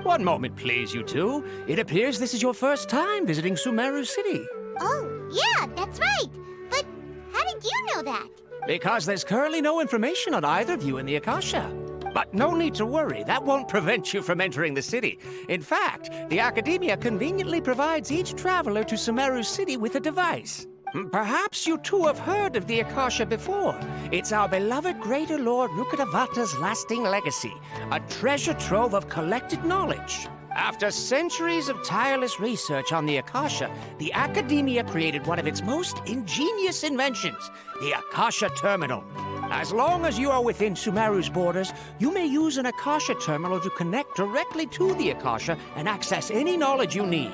One moment, please, you two. It appears this is your first time visiting Sumeru City. Oh, yeah, that's right. But how did you know that? Because there's currently no information on either of you in the Akasha. But no need to worry, that won't prevent you from entering the city. In fact, the Akademiya conveniently provides each traveler to Sumeru City with a device. Perhaps you two have heard of the Akasha before. It's our beloved Greater Lord Rukkhadevata's lasting legacy, a treasure trove of collected knowledge. After centuries of tireless research on the Akasha, the Akademiya created one of its most ingenious inventions, the Akasha Terminal. As long as you are within Sumeru's borders, you may use an Akasha Terminal to connect directly to the Akasha and access any knowledge you need.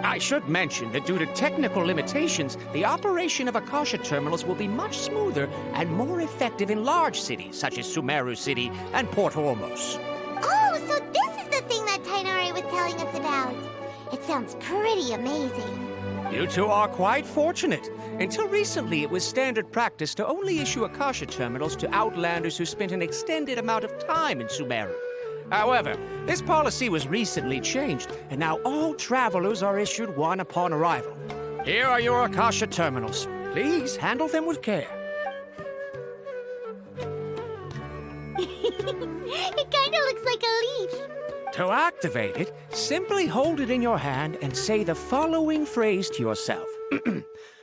I should mention that due to technical limitations, the operation of Akasha Terminals will be much smoother and more effective in large cities such as Sumeru City and Port Ormos. Oh, so this is the thing that Tainari was telling us about. It sounds pretty amazing. You two are quite fortunate. Until recently, it was standard practice to only issue Akasha Terminals to outlanders who spent an extended amount of time in Sumeru. However, this policy was recently changed, and now all travelers are issued one upon arrival. Here are your Akasha Terminals. Please handle them with care. It kinda looks like a leaf. To activate it, simply hold it in your hand and say the following phrase to yourself.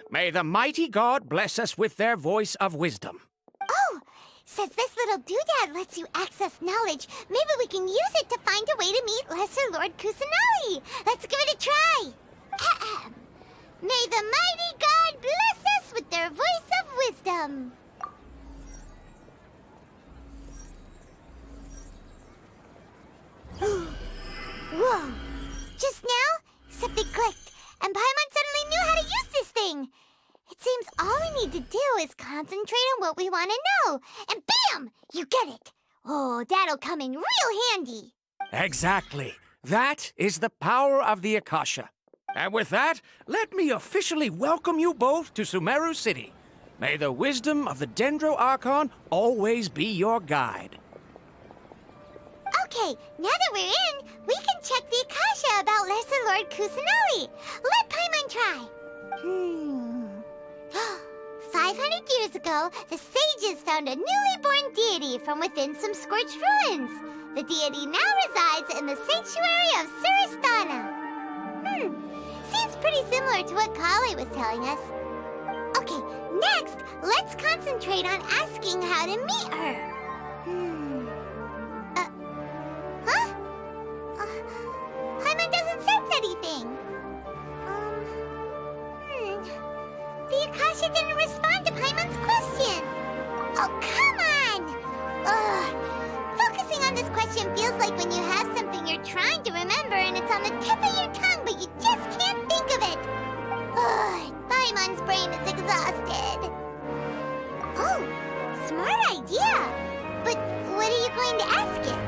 May the mighty God bless us with their voice of wisdom. Oh, since this little doodad lets you access knowledge, maybe we can use it to find a way to meet Lesser Lord Kusanali. Let's give it a try. Ahem. May the mighty God bless us with their voice of wisdom. Whoa! Just now, something clicked, and Paimon suddenly knew how to use this thing. It seems all we need to do is concentrate on what we want to know, and bam! You get it. Oh, that'll come in real handy. Exactly. That is the power of the Akasha. And with that, let me officially welcome you both to Sumeru City. May the wisdom of the Dendro Archon always be your guide. Okay, now that we're in, we can check the Akasha about Lesser Lord Kusanali. Let Paimon try. 500 years ago, the sages found a newly born deity from within some scorched ruins. The deity now resides in the sanctuary of Suristana. Seems pretty similar to what COLLEI was telling us. Okay, next, let's concentrate on asking how to meet her. Paimon doesn't sense anything. The Akasha didn't respond to Paimon's question. Oh, come on! Ugh. Focusing on this question feels like when you have something you're trying to remember and it's on the tip of your tongue, but you just can't think of it. Ugh, Paimon's brain is exhausted. Oh, smart idea. But what are you going to ask it?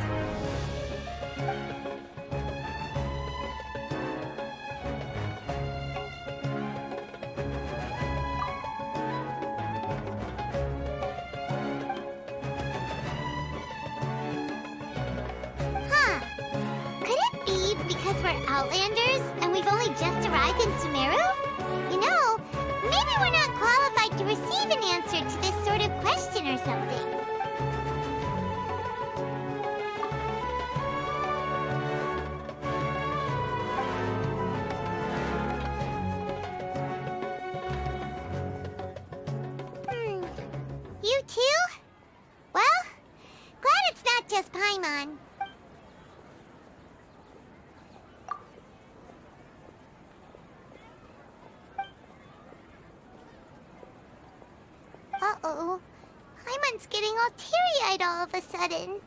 Because we're Outlanders and we've only just arrived in Sumeru? You know, maybe we're not qualified to receive an answer to this sort of question or something. You too? Well, glad it's not just Paimon. Uh-oh. Paimon's getting all teary-eyed all of a sudden.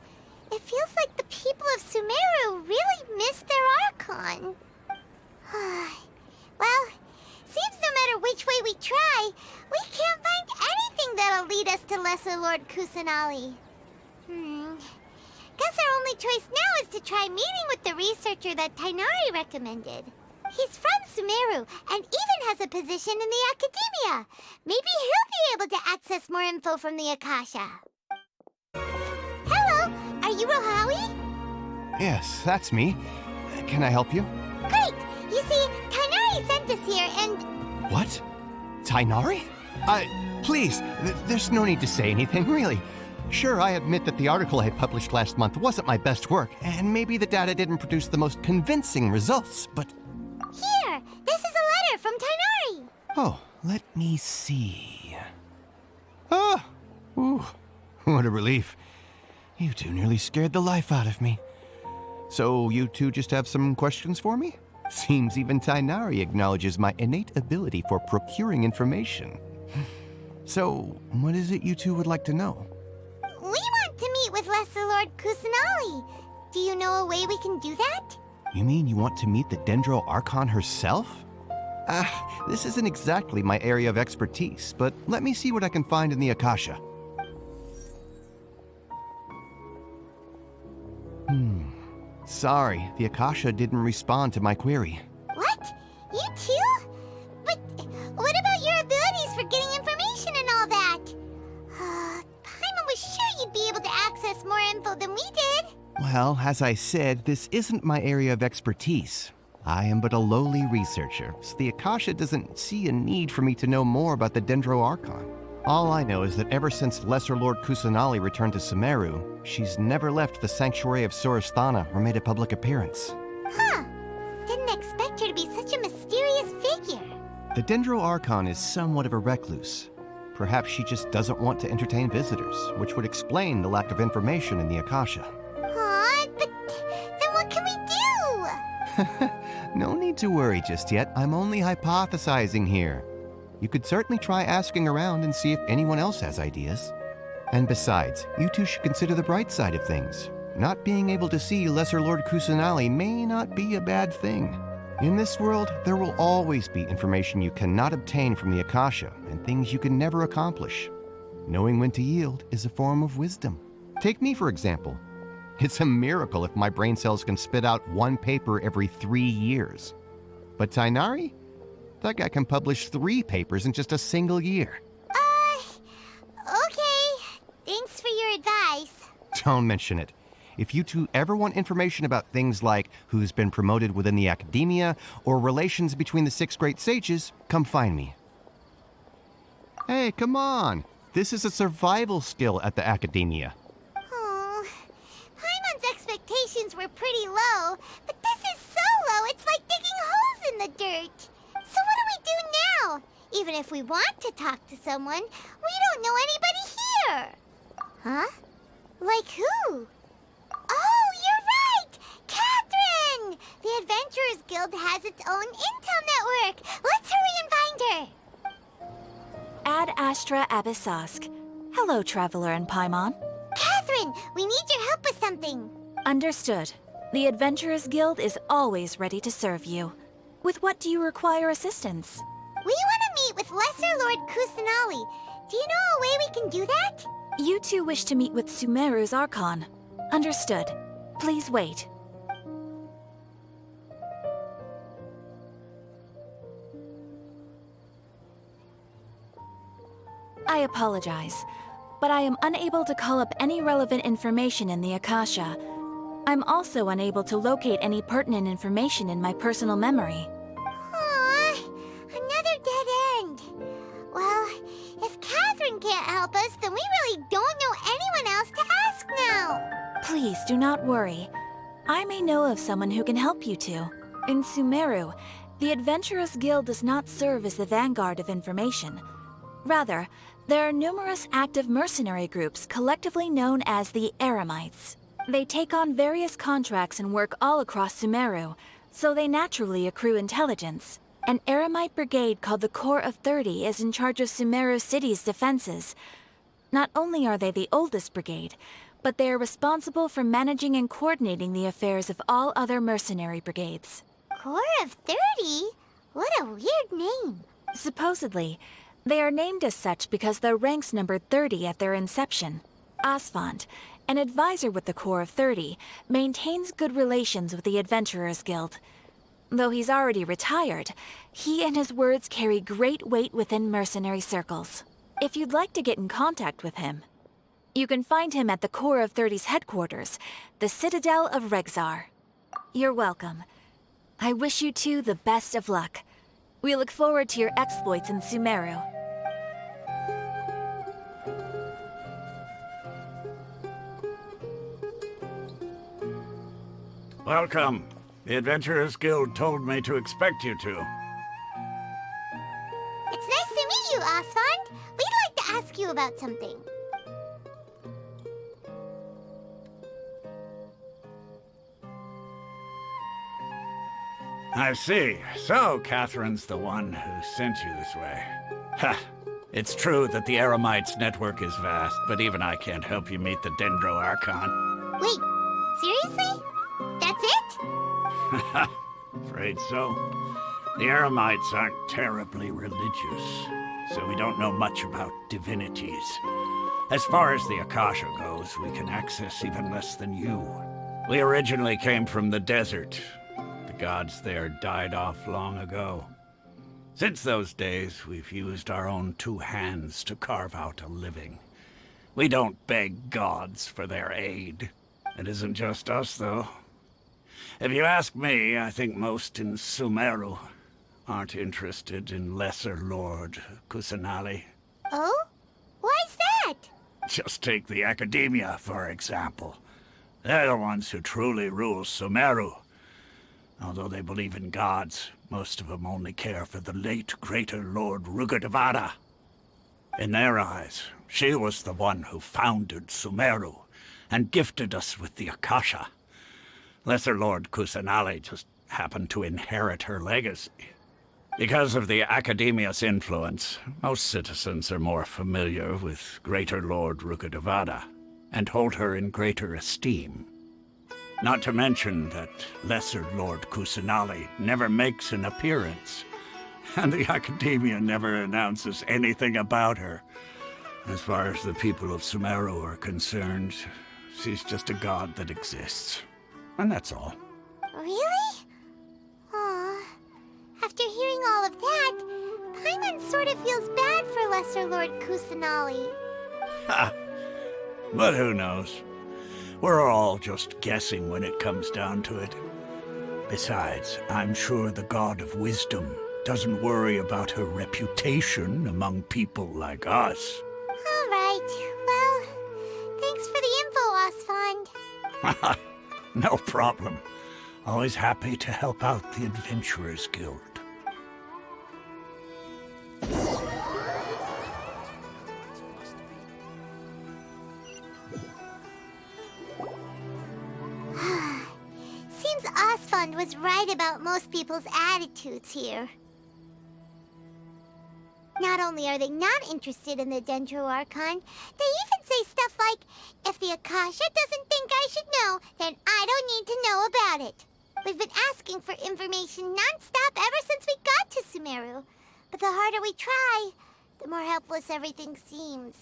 It feels like the people of Sumeru really missed their Archon. Well, seems no matter which way we try, we can't find anything that'll lead us to Lesser Lord Kusanali. Guess our only choice now is to try meeting with the researcher that Tainari recommended. He's from Sumeru, and even has a position in the Akademiya. Maybe he'll be able to access more info from the Akasha. Hello, are you Rohawi? Yes, that's me. can I help you? Great! You see, Tainari sent us here and... What? Tainari? Please, there's no need to say anything, really. Sure, I admit that the article I published last month wasn't my best work, and maybe the data didn't produce the most convincing results, but... Here! This is a letter from Tainari! Oh, let me see... Oh! Ooh, what a relief. You two nearly scared the life out of me. So you two just have some questions for me? Seems even Tainari acknowledges my innate ability for procuring information. So, what is it you two would like to know? We want to meet with Lesser Lord Kusanali. Do you know a way we can do that? You mean you want to meet the Dendro Archon herself? This isn't exactly my area of expertise, but let me see what I can find in the Akasha. Sorry, the Akasha didn't respond to my query. What? You too? But what about your abilities for getting information and all that? Paimon was sure you'd be able to access more info than we did. Well, as I said, this isn't my area of expertise. I am but a lowly researcher, so the Akasha doesn't see a need for me to know more about the Dendro Archon. All I know is that ever since Lesser Lord Kusanali returned to Sumeru, she's never left the Sanctuary of Sorasthana or made a public appearance. Huh. Didn't expect her to be such a mysterious figure. The Dendro Archon is somewhat of a recluse. Perhaps she just doesn't want to entertain visitors, which would explain the lack of information in the Akasha. Aw, but then what can we do? No need to worry just yet. I'm only hypothesizing here. You could certainly try asking around and see if anyone else has ideas. And besides, you two should consider the bright side of things. Not being able to see Lesser Lord Kusanali may not be a bad thing. In this world, there will always be information you cannot obtain from the Akasha and things you can never accomplish. Knowing when to yield is a form of wisdom. Take me, for example. It's a miracle if my brain cells can spit out one paper every 3 years. But Tainari? That guy can publish 3 papers in just a single year. Okay. Thanks for your advice. Don't mention it. If you two ever want information about things like who's been promoted within the Akademiya or relations between the 6 great sages, come find me. Hey, come on. This is a survival skill at the Akademiya. Oh, Paimon's expectations were pretty low, but this is so low it's like digging holes in the dirt. So what do we do now? Even if we want to talk to someone, we don't know anybody here. Huh? Like who? Oh, you're right! Catherine! The Adventurers Guild has its own intel network. Let's hurry and find her. Ad Astra Abyssosk. Hello, Traveler and Paimon. Catherine, we need your help with something. Understood. The Adventurers Guild is always ready to serve you. With what do you require assistance? We want to meet with Lesser Lord Kusanali. Do you know a way we can do that? You two wish to meet with Sumeru's Archon. Understood. Please wait. I apologize, but I am unable to call up any relevant information in the Akasha. I'm also unable to locate any pertinent information in my personal memory. Aww, another dead end. Well, if Catherine can't help us, then we really don't know anyone else to ask now. Please do not worry. I may know of someone who can help you two. In Sumeru, the Adventurers Guild does not serve as the vanguard of information. Rather, there are numerous active mercenary groups collectively known as the Eremites. They take on various contracts and work all across Sumeru, so they naturally accrue intelligence. An Eremite brigade called the Corps of 30 is in charge of Sumeru City's defenses. Not only are they the oldest brigade, but they are responsible for managing and coordinating the affairs of all other mercenary brigades. Corps of 30? What a weird name. Supposedly, they are named as such because their ranks numbered 30 at their inception. Asphalt, an advisor with the Corps of 30, maintains good relations with the Adventurers Guild. Though he's already retired, he and his words carry great weight within mercenary circles. If you'd like to get in contact with him, you can find him at the Corps of 30's headquarters, the Citadel of Regzar. You're welcome. I wish you two the best of luck. We look forward to your exploits in Sumeru. Welcome. The Adventurers Guild told me to expect you two. It's nice to meet you, Osfond. We'd like to ask you about something. I see. So, Catherine's the one who sent you this way. Ha! It's true that the Eremites' network is vast, but even I can't help you meet the Dendro Archon. Wait, seriously? That's it? Afraid so. The Eremites aren't terribly religious, so we don't know much about divinities. As far as the Akasha goes, we can access even less than you. We originally came from the desert. The gods there died off long ago. Since those days, we've used our own two hands to carve out a living. We don't beg gods for their aid. It isn't just us, though. If you ask me, I think most in Sumeru aren't interested in Lesser Lord Kusanali. Oh? Why's that? Just take the Akademiya, for example. They're the ones who truly rule Sumeru. Although they believe in gods, most of them only care for the late Greater Lord Rugurtevada. In their eyes, she was the one who founded Sumeru and gifted us with the Akasha. Lesser Lord Kusanali just happened to inherit her legacy. Because of the Akademiya's influence, most citizens are more familiar with Greater Lord Rugurtevada and hold her in greater esteem. Not to mention that Lesser Lord Kusanali never makes an appearance, and the Akademiya never announces anything about her. As far as the people of Sumeru are concerned, she's just a god that exists. And that's all. Really? Aw. After hearing all of that, Paimon sort of feels bad for Lesser Lord Kusanali. Ha! But who knows? We're all just guessing when it comes down to it. Besides, I'm sure the God of Wisdom doesn't worry about her reputation among people like us. All right. Well, thanks for the info, Osfond. No problem. Always happy to help out the Adventurers Guild. Seems Osfond was right about most people's attitudes here. Not only are they not interested in the Dendro Archon, they even say stuff like, if the Akasha doesn't think I should know, then I don't need to know about it. We've been asking for information non-stop ever since we got to Sumeru. But the harder we try, the more helpless everything seems.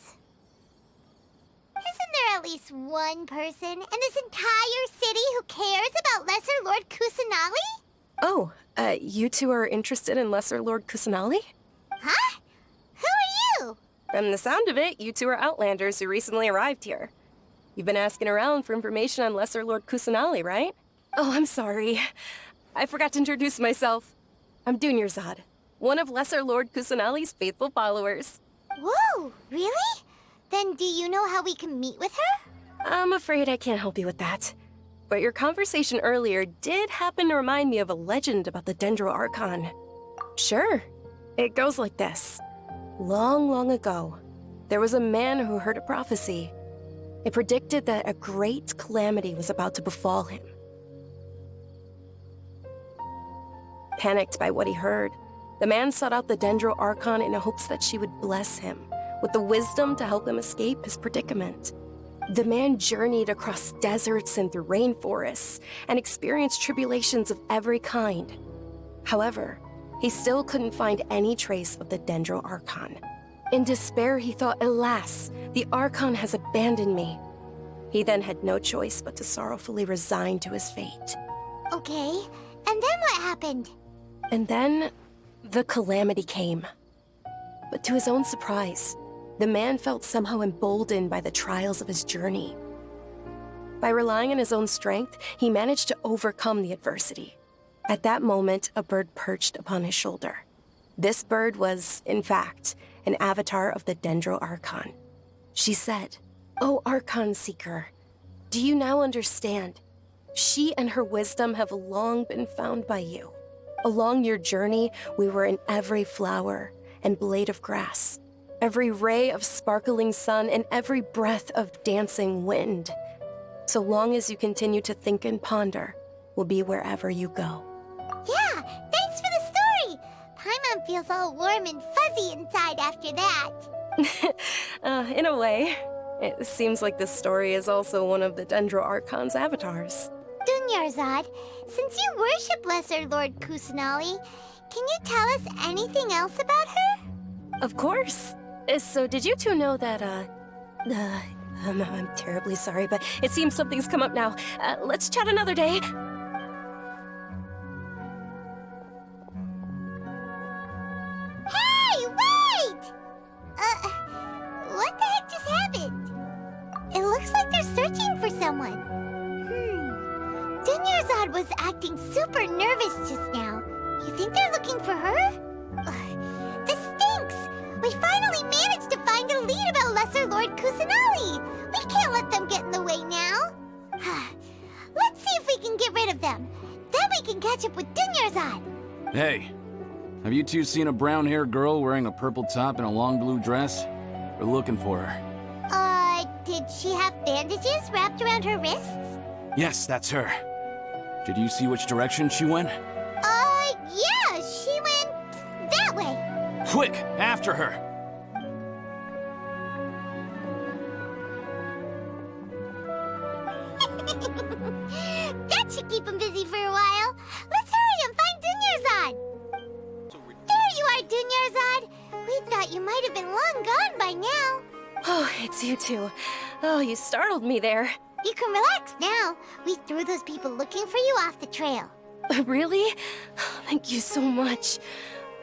Isn't there at least one person in this entire city who cares about Lesser Lord Kusanali? Oh, you two are interested in Lesser Lord Kusanali? Huh? Who are you? From the sound of it, you two are Outlanders who recently arrived here. You've been asking around for information on Lesser Lord Kusanali, right? Oh, I'm sorry. I forgot to introduce myself. I'm Dunyarzad, one of Lesser Lord Kusanali's faithful followers. Whoa, really? Then do you know how we can meet with her? I'm afraid I can't help you with that. But your conversation earlier did happen to remind me of a legend about the Dendro Archon. Sure. It goes like this. Long, long ago, there was a man who heard a prophecy. It predicted that a great calamity was about to befall him. Panicked by what he heard, the man sought out the Dendro Archon in hopes that she would bless him with the wisdom to help him escape his predicament. The man journeyed across deserts and through rainforests and experienced tribulations of every kind. However, he still couldn't find any trace of the Dendro Archon. In despair, he thought, alas, the Archon has abandoned me. He then had no choice but to sorrowfully resign to his fate. Okay, and then what happened? And then, the calamity came. But to his own surprise, the man felt somehow emboldened by the trials of his journey. By relying on his own strength, he managed to overcome the adversity. At that moment, a bird perched upon his shoulder. This bird was, in fact, an avatar of the Archon. She said, "O Archon Seeker, do you now understand? She and her wisdom have long been found by you. Along your journey, we were in every flower and blade of grass, every ray of sparkling sun, and every breath of dancing wind. So long as you continue to think and ponder, we'll be wherever you go." Yeah, thanks for the story! Paimon feels all warm and fuzzy inside after that. In a way. It seems like this story is also one of the Archon's avatars. Dunyarzad, since you worship Lesser Lord Kusanali, can you tell us anything else about her? Of course. So did you two know that, I'm terribly sorry, but it seems something's come up now. Let's chat another day. Hey, wait! What the heck just happened? It looks like they're searching for someone. Dunyarzad was acting super nervous just now. You think they're looking for her? This stinks! We finally managed to find a lead about Lesser Lord Kusanali! We can't let them get in the way now! Let's see if we can get rid of them. Then we can catch up with Dunyarzad! Hey, have you two seen a brown-haired girl wearing a purple top and a long blue dress? We're looking for her. Did she have bandages wrapped around her wrists? Yes, that's her. Did you see which direction she went? Yeah, she went that way. Quick, after her! That should keep him busy for a while. Let's hurry and find Dunyarzad. There you are, Dunyarzad. We thought you might have been long gone by now. Oh, it's you two. Oh, you startled me there. You can relax now. We threw those people looking for you off the trail. Really? Thank you so much.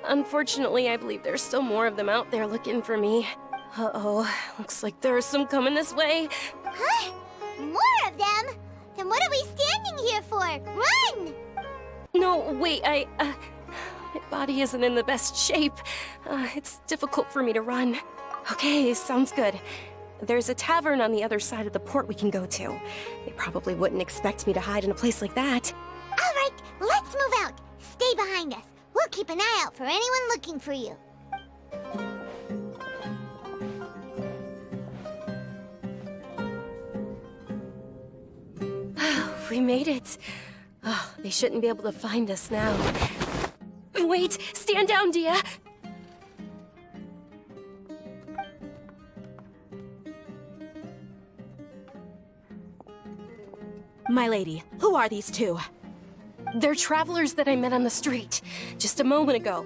Unfortunately, I believe there's still more of them out there looking for me. Uh-oh, looks like there are some coming this way. Huh? More of them? Then what are we standing here for? Run! No, wait, my body isn't in the best shape. It's difficult for me to run. Okay, sounds good. There's a tavern on the other side of the port we can go to. They probably wouldn't expect me to hide in a place like that. All right, let's move out. Stay behind us. We'll keep an eye out for anyone looking for you. We made it. Oh, they shouldn't be able to find us now. Wait, stand down, Dia. My lady, who are these two? They're travelers that I met on the street just a moment ago.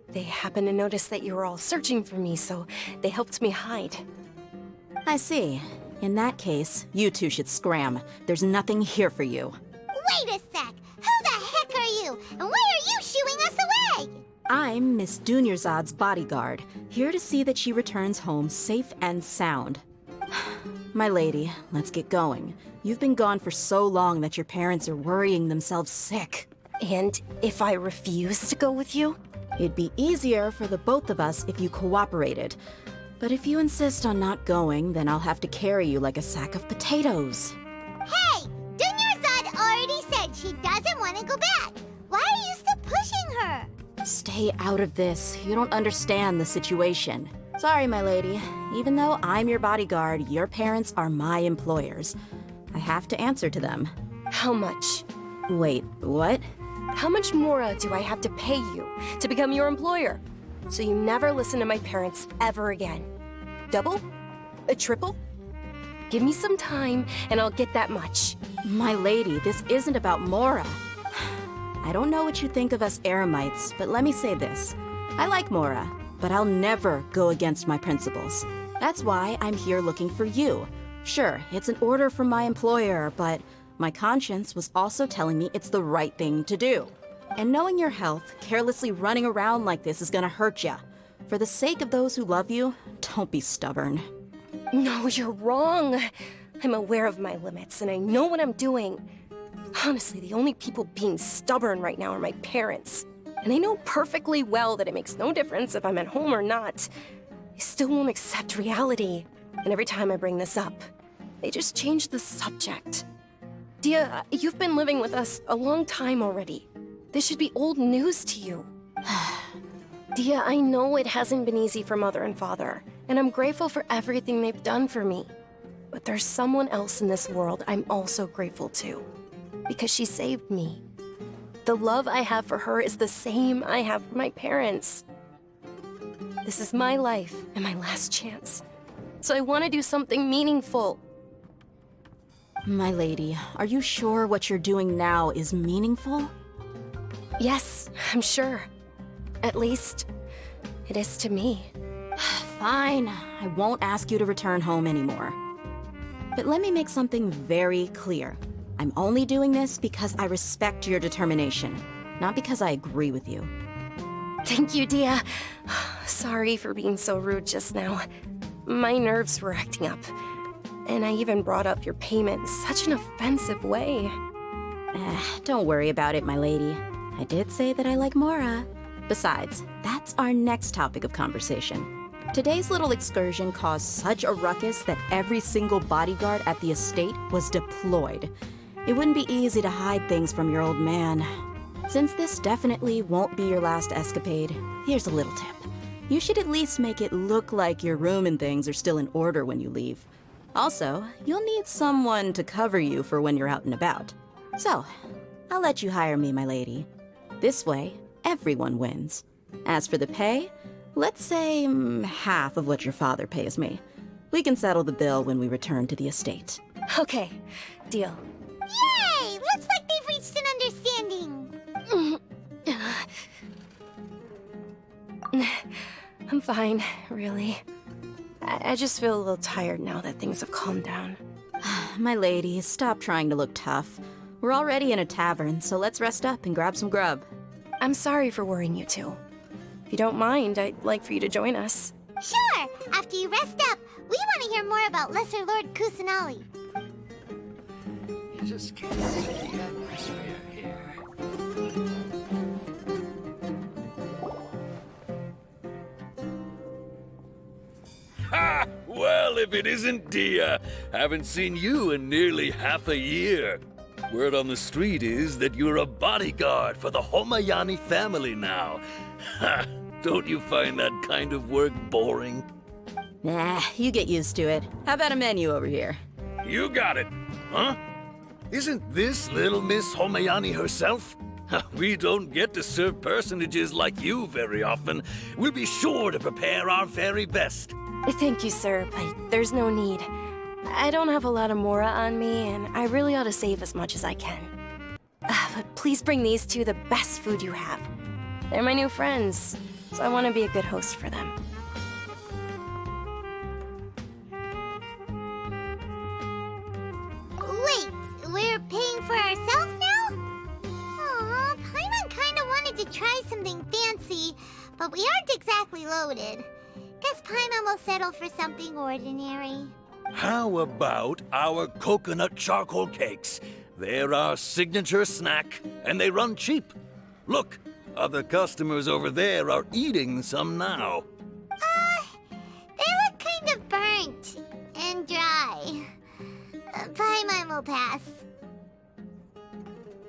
They happened to notice that you were all searching for me, so they helped me hide. I see. In that case, you two should scram. There's nothing here for you. Wait a sec. Who the heck are you? And why are you shooing us away? I'm Miss Dunyarzad's bodyguard, here to see that she returns home safe and sound. My lady, let's get going. You've been gone for so long that your parents are worrying themselves sick. And if I refuse to go with you? It'd be easier for the both of us if you cooperated. But if you insist on not going, then I'll have to carry you like a sack of potatoes. Hey! Dunyarzad already said she doesn't want to go back. Why are you still pushing her? Stay out of this. You don't understand the situation. Sorry, my lady. Even though I'm your bodyguard, your parents are my employers. I have to answer to them. How much? Wait, what? How much MORA do I have to pay you to become your employer? So you never listen to my parents ever again. Double? A triple? Give me some time and I'll get that much. My lady, this isn't about MORA. I don't know what you think of us Eremites, but let me say this. I like MORA, but I'll never go against my principles. That's why I'm here looking for you. Sure, it's an order from my employer, but my conscience was also telling me it's the right thing to do. And knowing your health, carelessly running around like this is gonna hurt ya. For the sake of those who love you, don't be stubborn. No, you're wrong. I'm aware of my limits, and I know what I'm doing. Honestly, the only people being stubborn right now are my parents. And I know perfectly well that it makes no difference if I'm at home or not. They still won't accept reality. And every time I bring this up, they just change the subject. DEHYA, you've been living with us a long time already. This should be old news to you. DEHYA, I know it hasn't been easy for Mother and Father, and I'm grateful for everything they've done for me. But there's someone else in this world I'm also grateful to, because she saved me. The love I have for her is the same I have for my parents. This is my life and my last chance, so I want to do something meaningful. My lady, are you sure what you're doing now is meaningful? Yes, I'm sure. At least, it is to me. Fine, I won't ask you to return home anymore. But let me make something very clear. I'm only doing this because I respect your determination, not because I agree with you. Thank you, DEHYA. Sorry for being so rude just now. My nerves were acting up. And I even brought up your payment in such an offensive way. Don't worry about it, my lady. I did say that I like MORA. Besides, that's our next topic of conversation. Today's little excursion caused such a ruckus that every single bodyguard at the estate was deployed. It wouldn't be easy to hide things from your old man. Since this definitely won't be your last escapade, here's a little tip. You should at least make it look like your room and things are still in order when you leave. Also, you'll need someone to cover you for when you're out and about. So, I'll let you hire me, my lady. This way, everyone wins. As for the pay, let's say half of what your father pays me. We can settle the bill when we return to the estate. Okay, deal. Yay! Looks like they've reached an understanding. I'm fine, really. I just feel a little tired now that things have calmed down. My lady, stop trying to look tough. We're already in a tavern, so let's rest up and grab some grub. I'm sorry for worrying you two. If you don't mind, I'd like for you to join us. Sure! After you rest up, we want to hear more about Lesser Lord Kusanali. You just can't beat the atmosphere here. Ha! Well, if it isn't DEHYA, haven't seen you in nearly half a year. Word on the street is that you're a bodyguard for the Homayani family now. Ha! Don't you find that kind of work boring? Nah, you get used to it. How about a menu over here? You got it, huh? Isn't this little Miss Homayani herself? We don't get to serve personages like you very often. We'll be sure to prepare our very best. Thank you, sir, but there's no need. I don't have a lot of MORA on me, and I really ought to save as much as I can. But please bring these two the best food you have. They're my new friends, so I want to be a good host for them. Wait, we're paying for ourselves now? Aw, Paimon kinda wanted to try something fancy, but we aren't exactly loaded. Guess Paimon will settle for something ordinary. How about our coconut charcoal cakes? They're our signature snack, and they run cheap. Look, other customers over there are eating some now. They look kind of burnt and dry. Paimon will pass.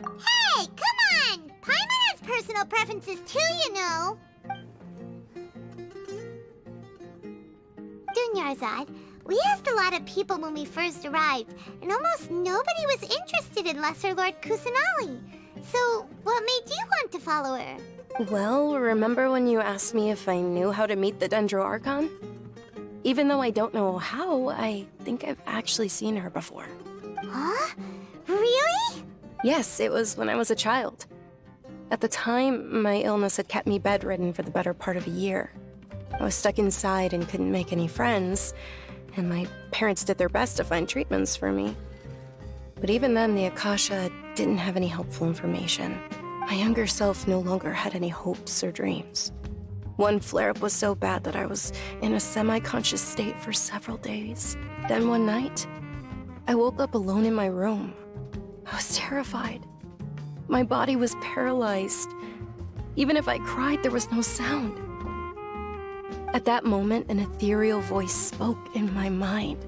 Hey, come on! Paimon has personal preferences too, you know. Dunyarzad, we asked a lot of people when we first arrived, and almost nobody was interested in Lesser Lord Kusanali. So, what made you want to follow her? Well, remember when you asked me if I knew how to meet the Archon? Even though I don't know how, I think I've actually seen her before. Huh? Really? Yes, it was when I was a child. At the time, my illness had kept me bedridden for the better part of a year. I was stuck inside and couldn't make any friends, and my parents did their best to find treatments for me. But even then, the Akasha didn't have any helpful information. My younger self no longer had any hopes or dreams. One flare-up was so bad that I was in a semi-conscious state for several days. Then one night, I woke up alone in my room. I was terrified. My body was paralyzed. Even if I cried, there was no sound. At that moment, an ethereal voice spoke in my mind.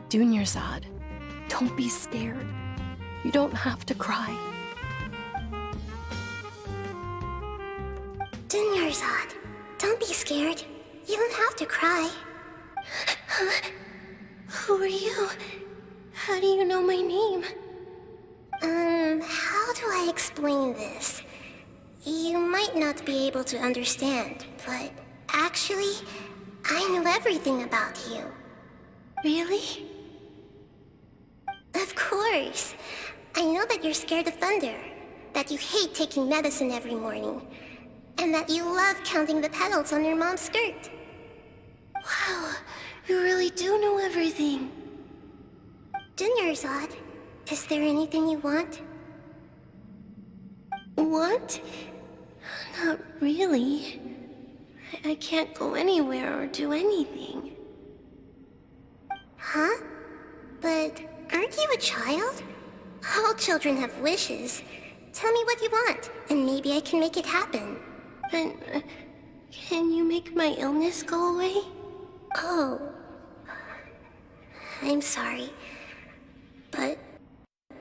Dunyarzad, don't be scared. You don't have to cry. Dunyarzad, don't be scared. You don't have to cry. Who are you? How do you know my name? How do I explain this? You might not be able to understand, but actually, I know everything about you. Really? Of course. I know that you're scared of thunder, that you hate taking medicine every morning, and that you love counting the petals on your mom's skirt. Wow, you really do know everything. Dunyarzad, is there anything you want? Want? Not really. I can't go anywhere or do anything. Huh? But aren't you a child? All children have wishes. Tell me what you want, and maybe I can make it happen. But can you make my illness go away? Oh. I'm sorry. But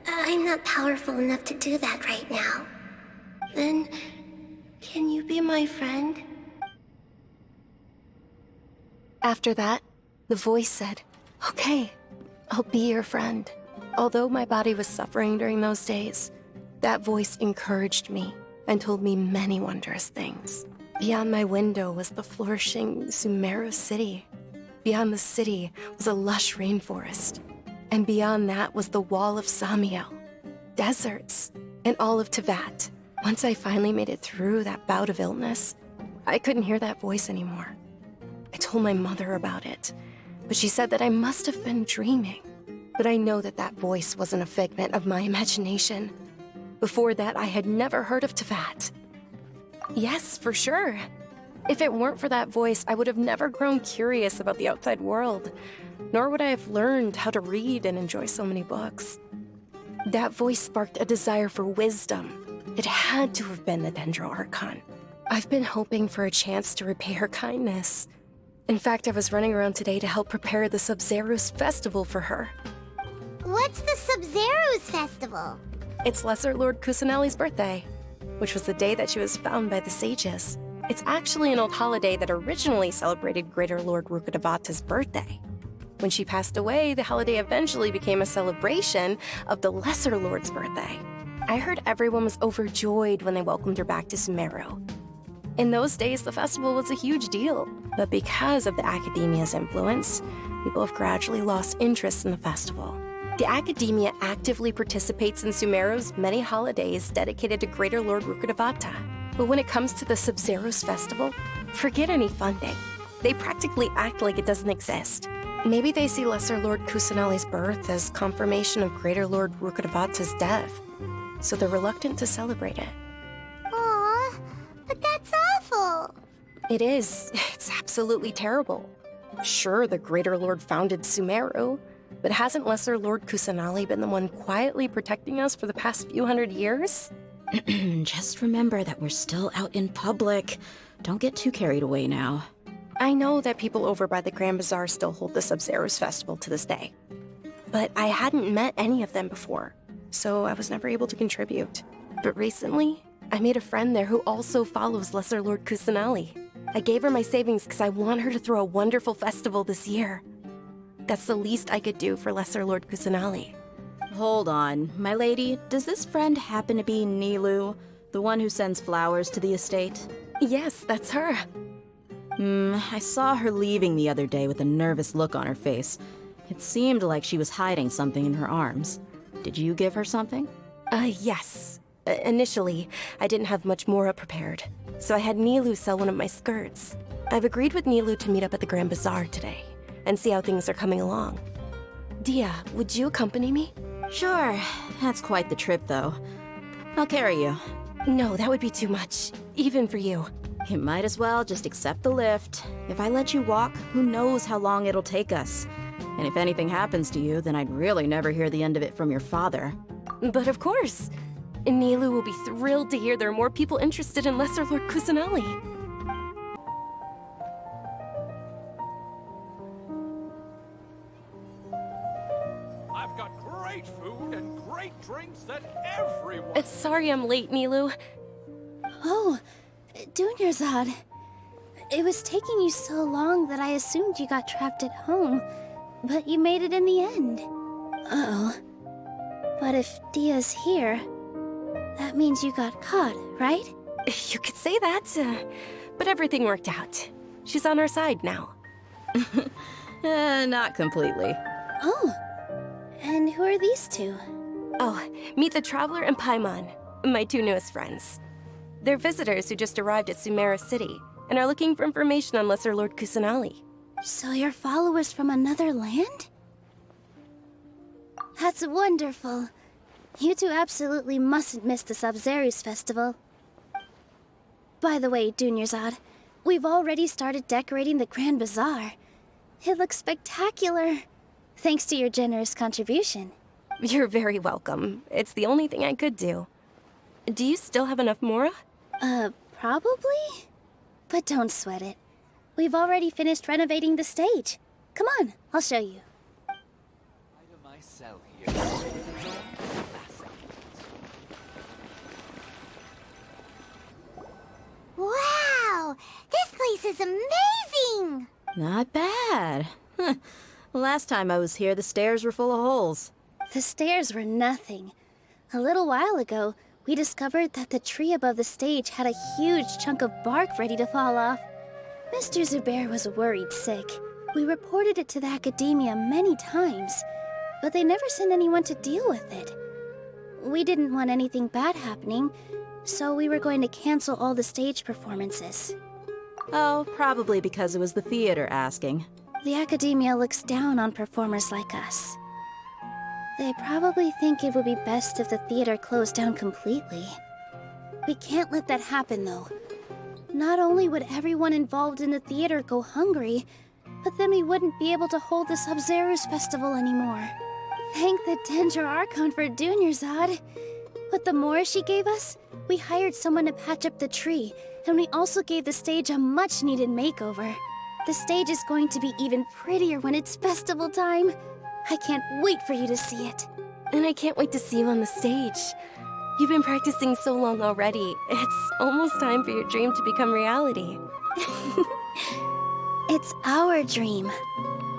I'm not powerful enough to do that right now. Then, can you be my friend? After that, the voice said, "Okay, I'll be your friend." Although my body was suffering during those days, that voice encouraged me and told me many wondrous things. Beyond my window was the flourishing Sumeru city. Beyond the city was a lush rainforest. And beyond that was the wall of Samiel, deserts, and all of Teyvat. Once I finally made it through that bout of illness, I couldn't hear that voice anymore. I told my mother about it, but she said that I must have been dreaming. But I know that that voice wasn't a figment of my imagination. Before that, I had never heard of Teyvat. Yes, for sure. If it weren't for that voice, I would have never grown curious about the outside world, nor would I have learned how to read and enjoy so many books. That voice sparked a desire for wisdom. It had to have been the Dendro Archon. I've been hoping for a chance to repay her kindness. In fact, I was running around today to help prepare the Sub-Zerus festival for her. What's the Sub-Zerus festival? It's Lesser Lord Kusanali's birthday, which was the day that she was found by the sages. It's actually an old holiday that originally celebrated Greater Lord Rukkhadevata's birthday. When she passed away, the holiday eventually became a celebration of the Lesser Lord's birthday. I heard everyone was overjoyed when they welcomed her back to Sumeru. In those days, the festival was a huge deal, but because of the Akademiya's influence, people have gradually lost interest in the festival. The Akademiya actively participates in Sumeru's many holidays dedicated to Greater Lord Rukkhadevata. But when it comes to the Sub-Zerus festival, forget any funding. They practically act like it doesn't exist. Maybe they see Lesser Lord Kusanali's birth as confirmation of Greater Lord Rukkhadevata's death, so they're reluctant to celebrate it. Aw, but that's awful. It is. It's absolutely terrible. Sure, the Greater Lord founded Sumeru, but hasn't Lesser Lord Kusanali been the one quietly protecting us for the past few hundred years? Just remember that we're still out in public. Don't get too carried away now. I know that people over by the Grand Bazaar still hold the Sub-Zerus festival to this day. But I hadn't met any of them before, so I was never able to contribute. But recently, I made a friend there who also follows Lesser Lord Kusanali. I gave her my savings because I want her to throw a wonderful festival this year. That's the least I could do for Lesser Lord Kusanali. Hold on, my lady. Does this friend happen to be NILOU, the one who sends flowers to the estate? Yes, that's her. I saw her leaving the other day with a nervous look on her face. It seemed like she was hiding something in her arms. Did you give her something? Yes. Initially, I didn't have much MORA prepared, so I had NILOU sell one of my skirts. I've agreed with NILOU to meet up at the Grand Bazaar today and see how things are coming along. Dia, would you accompany me? Sure. That's quite the trip, though. I'll carry you. No, that would be too much, even for you. You might as well just accept the lift. If I let you walk, who knows how long it'll take us. And if anything happens to you, then I'd really never hear the end of it from your father. But of course, NILOU will be thrilled to hear there are more people interested in Lesser Lord Kusanali. I've got great food and great drinks that everyone... Sorry I'm late, NILOU. Oh, Dunyarzad. It was taking you so long that I assumed you got trapped at home, but you made it in the end. Uh-oh. But if Dia's here, that means you got caught, right? You could say that, but everything worked out. She's on our side now. Not completely. Oh, and who are these two? Oh, meet the Traveler and Paimon, my two newest friends. They're visitors who just arrived at Sumeru City and are looking for information on Lesser Lord Kusanali. So you're followers from another land? That's wonderful. You two absolutely mustn't miss the Sabzeruz festival. By the way, Dunyarzad, we've already started decorating the Grand Bazaar. It looks spectacular, thanks to your generous contribution. You're very welcome. It's the only thing I could do. Do you still have enough MORA? Probably? But don't sweat it. We've already finished renovating the stage. Come on, I'll show you. Wow! This place is amazing! Not bad. Last time I was here, the stairs were full of holes. The stairs were nothing. A little while ago, we discovered that the tree above the stage had a huge chunk of bark ready to fall off. Mr. Zubair was worried sick. We reported it to the Akademiya many times, but they never sent anyone to deal with it. We didn't want anything bad happening, so we were going to cancel all the stage performances. Oh, probably because it was the theater asking. The Akademiya looks down on performers like us. They probably think it would be best if the theater closed down completely. We can't let that happen, though. Not only would everyone involved in the theater go hungry, but then we wouldn't be able to hold the Sabzeruz festival anymore. Thank the Dendro Archon for Dunyarzad. With the MORA she gave us, we hired someone to patch up the tree, and we also gave the stage a much-needed makeover. The stage is going to be even prettier when it's festival time. I can't wait for you to see it. And I can't wait to see you on the stage. You've been practicing so long already. It's almost time for your dream to become reality. It's our dream.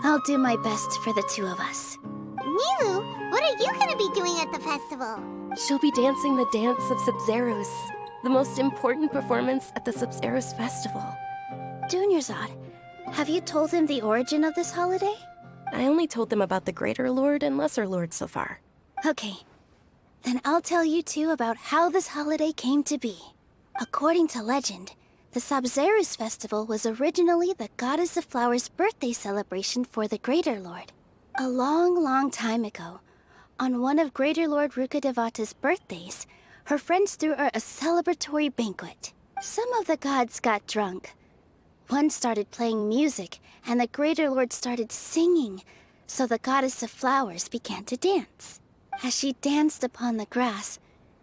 I'll do my best for the two of us. NILOU, what are you gonna be doing at the festival? She'll be dancing the dance of Sabzeruz, the most important performance at the Sabzeruz festival. Dunyarzad, have you told him the origin of this holiday? I only told them about the Greater Lord and Lesser Lord so far. Okay. Then I'll tell you two about how this holiday came to be. According to legend, the Sabzeruz festival was originally the Goddess of Flowers' birthday celebration for the Greater Lord. A long, long time ago, on one of Greater Lord Rukkhadevata's birthdays, her friends threw her a celebratory banquet. Some of the gods got drunk. One started playing music, and the Greater Lord started singing, so the Goddess of Flowers began to dance. As she danced upon the grass,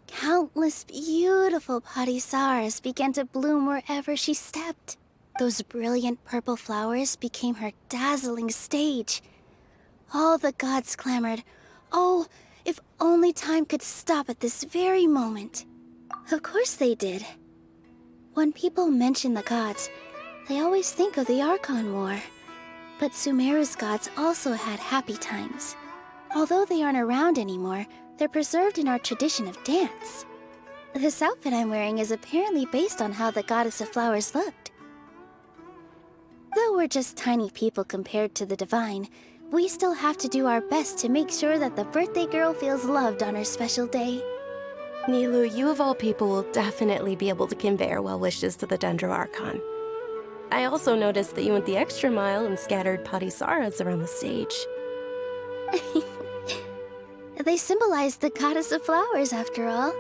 countless beautiful parisaras began to bloom wherever she stepped. Those brilliant purple flowers became her dazzling stage. All the gods clamored, "Oh, if only time could stop at this very moment." Of course they did. When people mention the gods, they always think of the Archon War. But Sumeru's gods also had happy times. Although they aren't around anymore, they're preserved in our tradition of dance. This outfit I'm wearing is apparently based on how the Goddess of Flowers looked. Though we're just tiny people compared to the Divine, we still have to do our best to make sure that the birthday girl feels loved on her special day. NILOU, you of all people will definitely be able to convey our well wishes to the Dendro Archon. I also noticed that you went the extra mile and scattered parisaras around the stage. They symbolize the Goddess of Flowers, after all.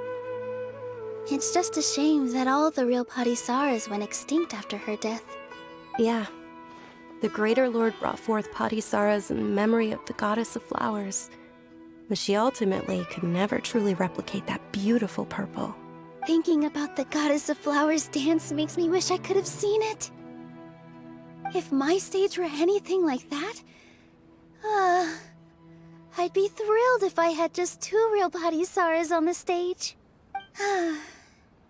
It's just a shame that all the real parisaras went extinct after her death. Yeah. The Greater Lord brought forth Padisara's in memory of the goddess of flowers, but she ultimately could never truly replicate that beautiful purple. Thinking about the goddess of flowers dance makes me wish I could have seen it. If my stage were anything like that, I'd be thrilled if I had just 2 real Padisaras on the stage.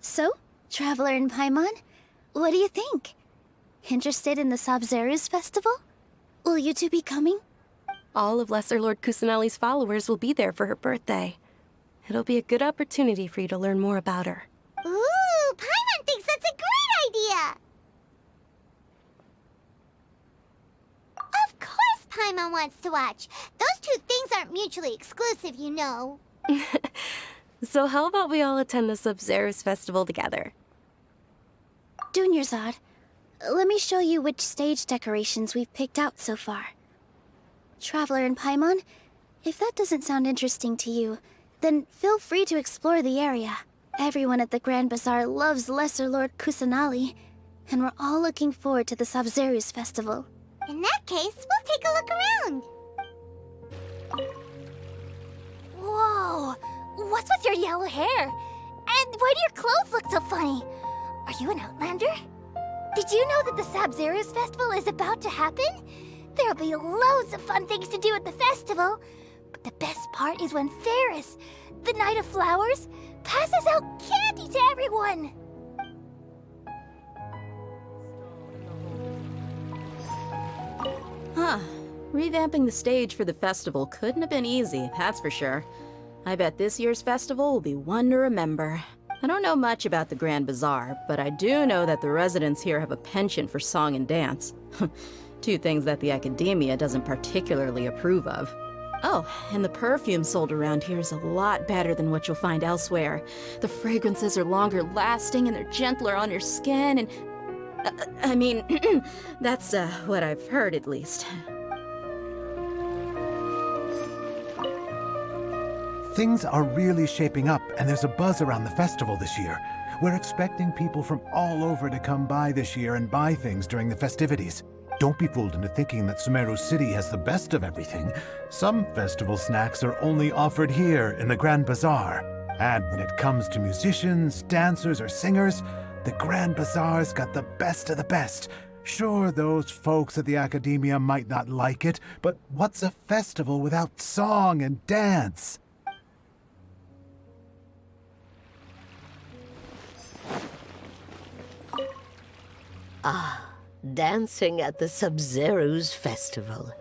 So, Traveler and Paimon, what do you think? Interested in the Sabzeruz festival? Will you two be coming? All of Lesser Lord Kusanali's followers will be there for her birthday. It'll be a good opportunity for you to learn more about her. Ooh, Paimon thinks that's a great idea! Of course Paimon wants to watch. Those 2 things aren't mutually exclusive, you know. So how about we all attend the Sabzeruz festival together? Dunyarzad, let me show you which stage decorations we've picked out so far. Traveler and Paimon, if that doesn't sound interesting to you, then feel free to explore the area. Everyone at the Grand Bazaar loves Lesser Lord Kusanali, and we're all looking forward to the Sabzeruz festival. In that case, we'll take a look around. Whoa! What's with your yellow hair? And why do your clothes look so funny? Are you an Outlander? Did you know that the Sabzeruz festival is about to happen? There'll be loads of fun things to do at the festival. But the best part is when Ferris, the Knight of Flowers, passes out candy to everyone. Huh. Revamping the stage for the festival couldn't have been easy, that's for sure. I bet this year's festival will be one to remember. I don't know much about the Grand Bazaar, but I do know that the residents here have a penchant for song and dance. 2 things that the Akademiya doesn't particularly approve of. Oh, and the perfume sold around here is a lot better than what you'll find elsewhere. The fragrances are longer lasting and they're gentler on your skin and... I mean, that's what I've heard at least. Things are really shaping up, and there's a buzz around the festival this year. We're expecting people from all over to come by this year and buy things during the festivities. Don't be fooled into thinking that Sumeru City has the best of everything. Some festival snacks are only offered here in the Grand Bazaar. And when it comes to musicians, dancers, or singers, the Grand Bazaar's got the best of the best. Sure, those folks at the Akademiya might not like it, but what's a festival without song and dance? Dancing at the Sabzeruz festival.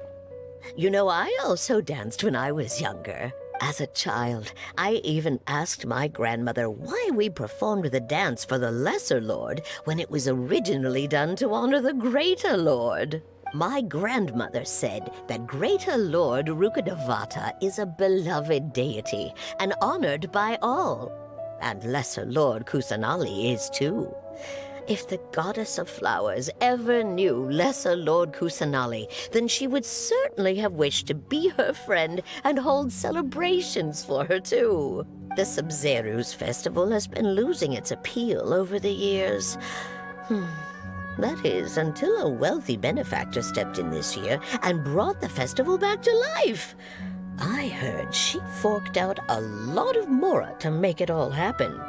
You know, I also danced when I was younger. As a child, I even asked my grandmother why we performed the dance for the Lesser Lord when it was originally done to honor the Greater Lord. My grandmother said that Greater Lord Rukkhadevata is a beloved deity and honored by all. And Lesser Lord Kusanali is too. If the Goddess of Flowers ever knew Lesser Lord Kusanali, then she would certainly have wished to be her friend and hold celebrations for her too. The Sabzeruz festival has been losing its appeal over the years. That is, until a wealthy benefactor stepped in this year and brought the festival back to life. I heard she forked out a lot of MORA to make it all happen.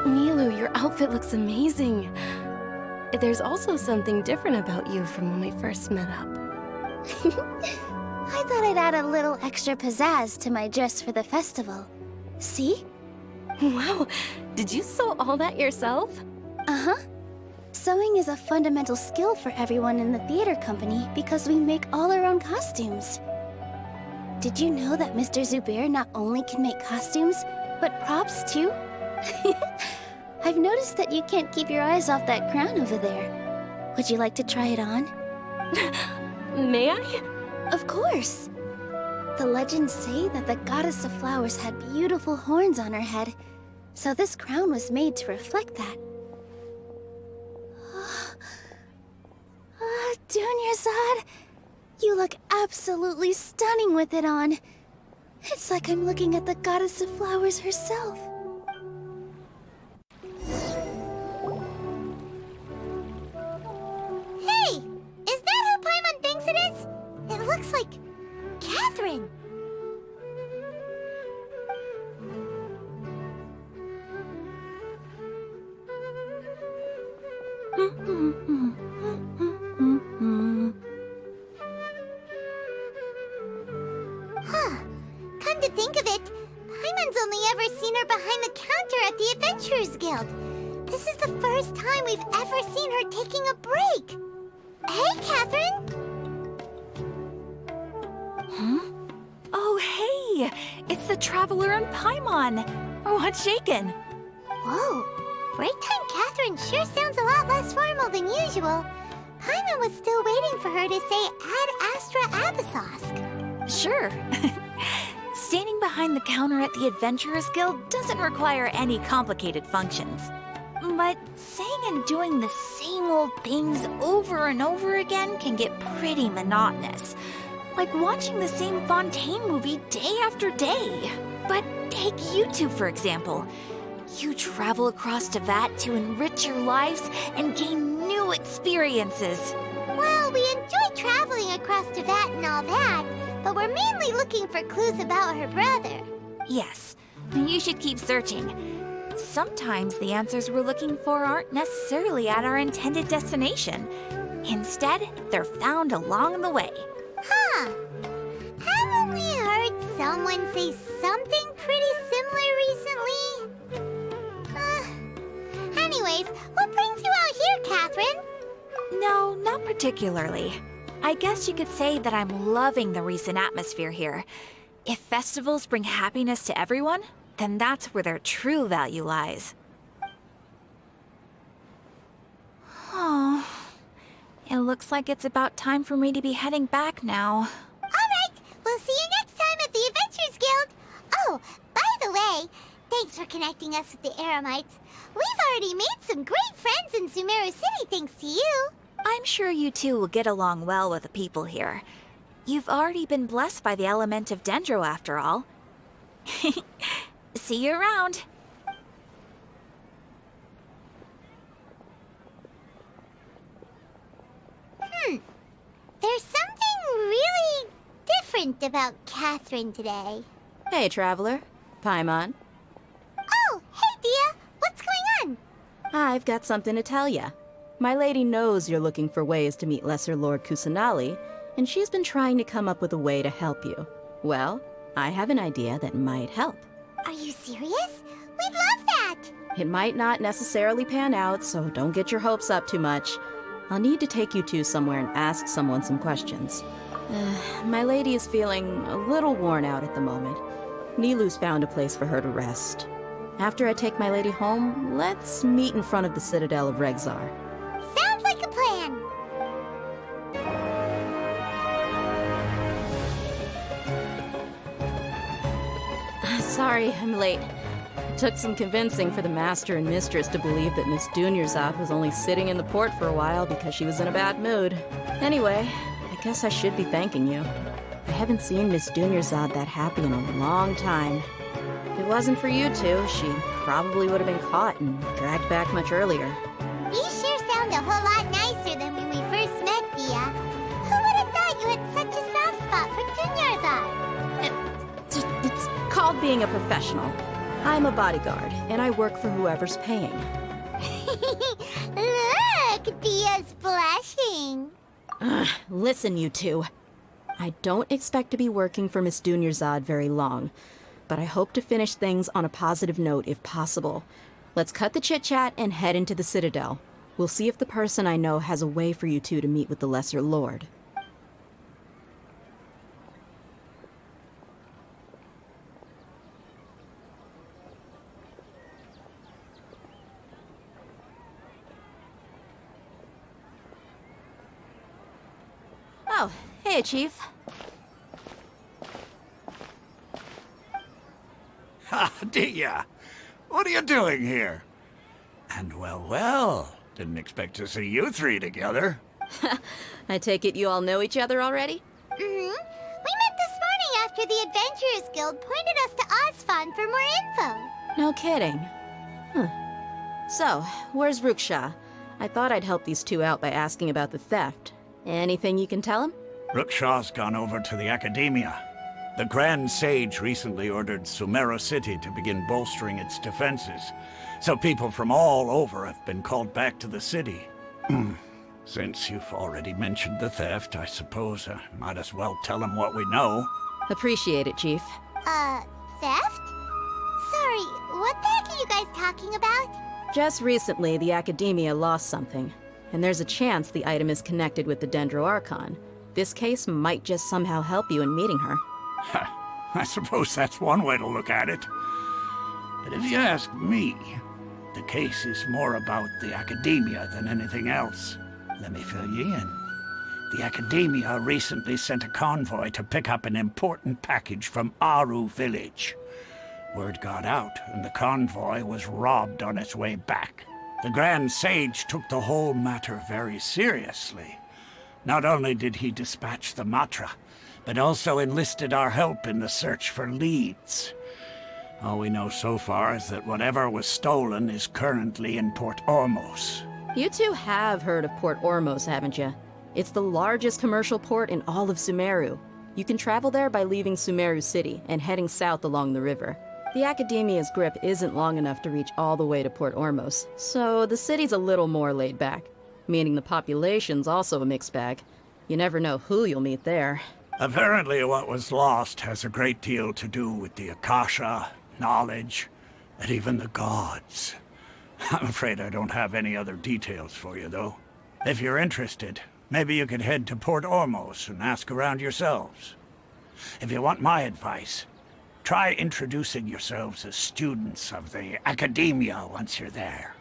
NILOU, your outfit looks amazing. There's also something different about you from when we first met up. I thought I'd add a little extra pizzazz to my dress for the festival. See? Wow, did you sew all that yourself? Uh-huh. Sewing is a fundamental skill for everyone in the theater company because we make all our own costumes. Did you know that Mr. Zubair not only can make costumes, but props too? I've noticed that you can't keep your eyes off that crown over there. Would you like to try it on? May I? Of course. The legends say that the Goddess of Flowers had beautiful horns on her head, so this crown was made to reflect that. Dunyarzad, you look absolutely stunning with it on. It's like I'm looking at the goddess of flowers herself. Hey! Is that who Paimon thinks it is? It looks like Catherine. Huh. Come to think of it, Paimon's only ever seen her behind the counter at the Adventurers Guild. This is the first time we've ever seen her taking a break. Hey, Catherine! Huh? Oh, hey! It's the Traveler and Paimon! What's shaken? Whoa! Break time Catherine sure sounds a lot less formal than usual. Paimon was still waiting for her to say Ad Astra Abyssosk. Sure. Standing behind the counter at the Adventurers Guild doesn't require any complicated functions. But saying and doing the same old things over and over again can get pretty monotonous. Like watching the same Fontaine movie day after day. But take you two, for example. You travel across Teyvat to enrich your lives and gain new experiences. Well, we enjoy traveling across Teyvat and all that, but we're mainly looking for clues about her brother. Yes, you should keep searching. Sometimes the answers we're looking for aren't necessarily at our intended destination. Instead, they're found along the way. Huh. Haven't we heard someone say something pretty similar recently? Anyways, what brings you out here, Catherine? No, not particularly. I guess you could say that I'm loving the recent atmosphere here. If festivals bring happiness to everyone, then that's where their true value lies. Oh, it looks like it's about time for me to be heading back now. Alright, we'll see you next time at the Adventurers Guild. Oh, by the way, thanks for connecting us with the Eremites. We've already made some great friends in Sumeru City thanks to you. I'm sure you two will get along well with the people here. You've already been blessed by the element of Dendro after all. See you around. There's something really different about Catherine today. Hey, Traveler. Paimon. Oh, hey, Dia. What's going on? I've got something to tell ya. My lady knows you're looking for ways to meet Lesser Lord Kusanali, and she's been trying to come up with a way to help you. Well, I have an idea that might help. Are you serious? We'd love that! It might not necessarily pan out, so don't get your hopes up too much. I'll need to take you two somewhere and ask someone some questions. My lady is feeling a little worn out at the moment. NILOU's found a place for her to rest. After I take my lady home, let's meet in front of the Citadel of Regzar. Sounds like a plan! Sorry, I'm late. It took some convincing for the Master and Mistress to believe that Miss Dunyarzad was only sitting in the port for a while because she was in a bad mood. Anyway, I guess I should be thanking you. I haven't seen Miss Dunyarzad that happy in a long time. If it wasn't for you two, she probably would have been caught and dragged back much earlier. You sure sound a whole lot nicer than when we first met, Dia. Who would have thought you had such a soft spot for Dunyarzad? It's called being a professional. I'm a bodyguard, and I work for whoever's paying. Look, Dia's blushing. Listen, you two. I don't expect to be working for Miss Dunyarzad very long, but I hope to finish things on a positive note if possible. Let's cut the chit-chat and head into the Citadel. We'll see if the person I know has a way for you two to meet with the Lesser Lord. Oh, hey, Chief. Ha, DEHYA! What are you doing here? And well, didn't expect to see you three together. I take it you all know each other already? We met this morning after the Adventurers Guild pointed us to Osfon for more info. No kidding. So, where's Ruksha? I thought I'd help these two out by asking about the theft. Anything you can tell him? Ruksha's gone over to the Akademiya. The Grand Sage recently ordered Sumeru City to begin bolstering its defenses, so people from all over have been called back to the city. Since you've already mentioned the theft, I suppose I might as well tell him what we know. Appreciate it, Chief. Theft? Sorry, what the heck are you guys talking about? Just recently, the Akademiya lost something, and there's a chance the item is connected with the Archon. This case might just somehow help you in meeting her. I suppose that's one way to look at it. But if you ask me, the case is more about the Akademiya than anything else. Let me fill you in. The Akademiya recently sent a convoy to pick up an important package from Aru village. Word got out, and the convoy was robbed on its way back. The Grand Sage took the whole matter very seriously. Not only did he dispatch the Matra, but also enlisted our help in the search for leads. All we know so far is that whatever was stolen is currently in Port Ormos. You two have heard of Port Ormos, haven't you? It's the largest commercial port in all of Sumeru. You can travel there by leaving Sumeru City and heading south along the river. The Akademiya's grip isn't long enough to reach all the way to Port Ormos, so the city's a little more laid back, meaning the population's also a mixed bag. You never know who you'll meet there. Apparently what was lost has a great deal to do with the Akasha, knowledge, and even the gods. I'm afraid I don't have any other details for you, though. If you're interested, maybe you could head to Port Ormos and ask around yourselves. If you want my advice, try introducing yourselves as students of the Akademiya once you're there.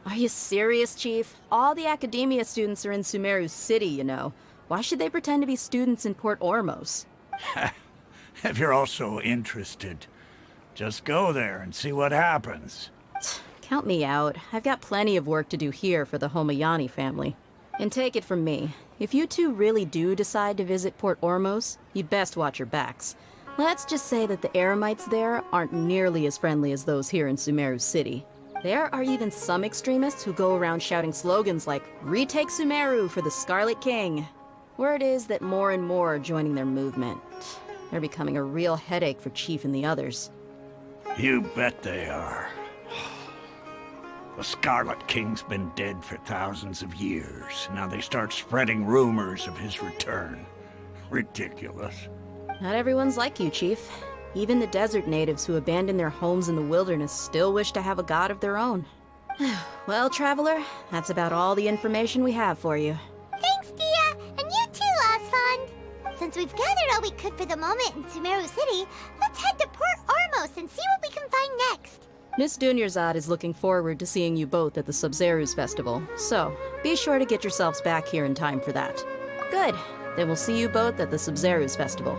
Are you serious, Chief? All the Akademiya students are in Sumeru City, you know. Why should they pretend to be students in Port Ormos? If you're also interested, just go there and see what happens. Count me out. I've got plenty of work to do here for the Homayani family. And take it from me, if you two really do decide to visit Port Ormos, you'd best watch your backs. Let's just say that the Eremites there aren't nearly as friendly as those here in Sumeru City. There are even some extremists who go around shouting slogans like, "Retake Sumeru for the Scarlet King." Word is that more and more are joining their movement. They're becoming a real headache for Chief and the others. You bet they are. The Scarlet King's been dead for thousands of years. Now they start spreading rumors of his return. Ridiculous. Not everyone's like you, Chief. Even the desert natives who abandon their homes in the wilderness still wish to have a god of their own. Well, Traveler, that's about all the information we have for you. Thanks, Dia, and you too, Osfond. Since we've gathered all we could for the moment in Sumeru City, let's head to Port Ormos and see what we can find next. Miss Dunyarzad is looking forward to seeing you both at the Sub-Zerus Festival, so be sure to get yourselves back here in time for that. Good. Then we'll see you both at the Sub-Zerus Festival.